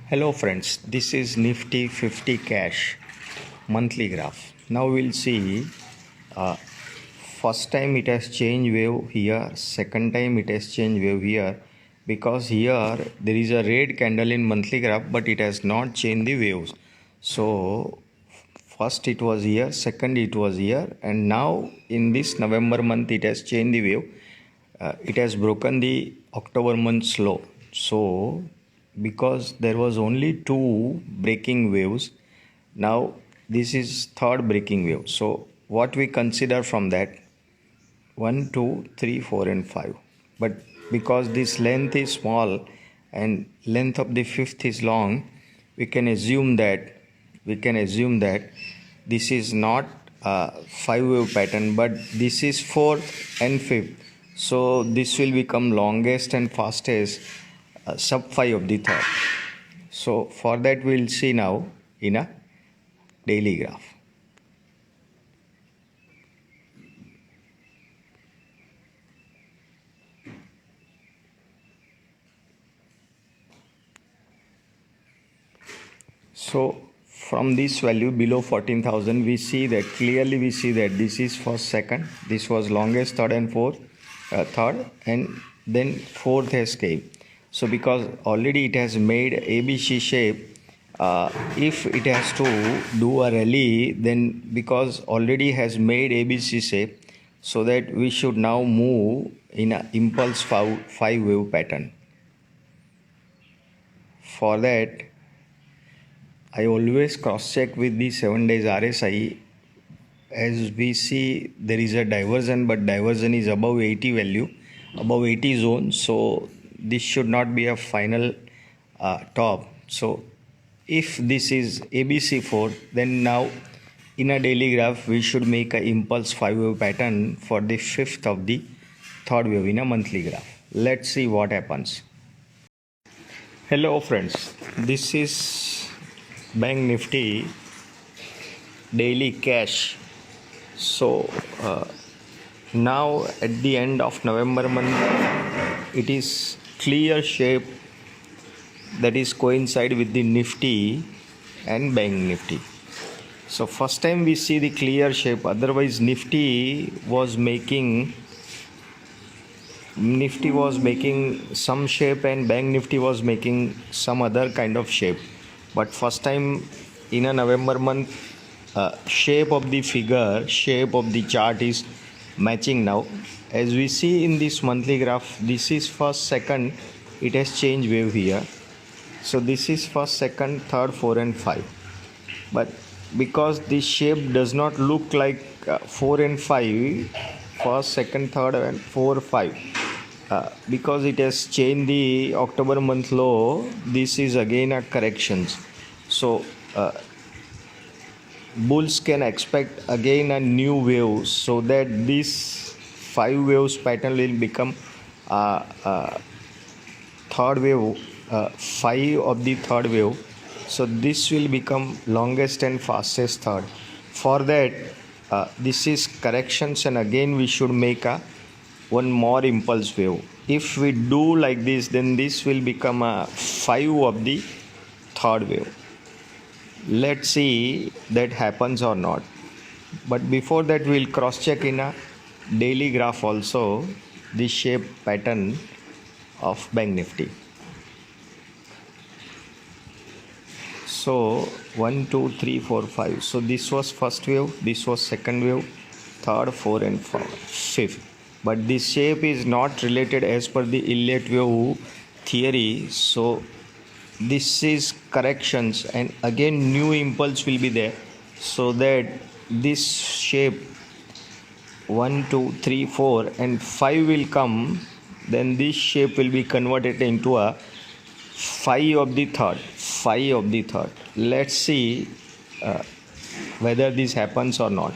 Hello friends, this is Nifty 50 cash monthly graph. Now we'll see first time it has changed wave here, second time it has changed wave here, because here there is a red candle in monthly graph but it has not changed the waves. So first it was here, second it was here, and now in this November month it has changed the wave. It has broken the October month low. So because there was only two breaking waves, now this is third breaking wave. So what we consider from that, 1 2 3 4 and 5, but because this length is small and length of the fifth is long, we can assume that this is not a 5 wave pattern, but this is fourth and fifth. So this will become longest and fastest sub 5 of the third. So for that we'll see now in a daily graph. So from this value below 14,000, we see that this is first, second, this was longest, third and fourth, third, and then fourth has came. So because already it has made ABC shape, if it has to do a rally, then because already has made ABC shape, so that we should now move in a impulse 5 wave pattern. For that, I always cross check with the 7 days RSI. As we see, there is a diversion, but diversion is above 80 value, above 80 zone. So this should not be a final top. So if this is ABC4, then now in a daily graph we should make a impulse 5 wave pattern for the fifth of the third wave in a monthly graph. Let's see what happens. Hello friends, this is Bank Nifty daily cash. So now at the end of November month, it is clear shape that is coincide with the Nifty and Bank Nifty. So first time we see the clear shape, otherwise Nifty was making some shape and Bank Nifty was making some other kind of shape. But first time in a November month, shape of the figure, shape of the chart is matching now. As we see in this monthly graph, this is first, second, it has changed wave here. So this is first, second, third, 4 and 5. But because this shape does not look like 4 and 5, first, second, third and 4, 5. Because it has changed the October month low, this is again a corrections. So bulls can expect again a new wave, so that this 5 waves pattern will become third wave, 5 of the third wave. So this will become longest and fastest third. For that, this is corrections, and again we should make a one more impulse wave. If we do like this, then this will become a 5 of the third wave. Let's see that happens or not. But before that, we'll cross check in a daily graph also the shape pattern of Bank Nifty. So 1 2 3 4 5. So this was first wave, this was second wave, third, 4 and 5th. But this shape is not related as per the Elliott wave theory. So this is corrections, and again new impulse will be there, so that this shape 1 2 3 4 and 5 will come. Then this shape will be converted into a 5 of the third. Let's see whether this happens or not.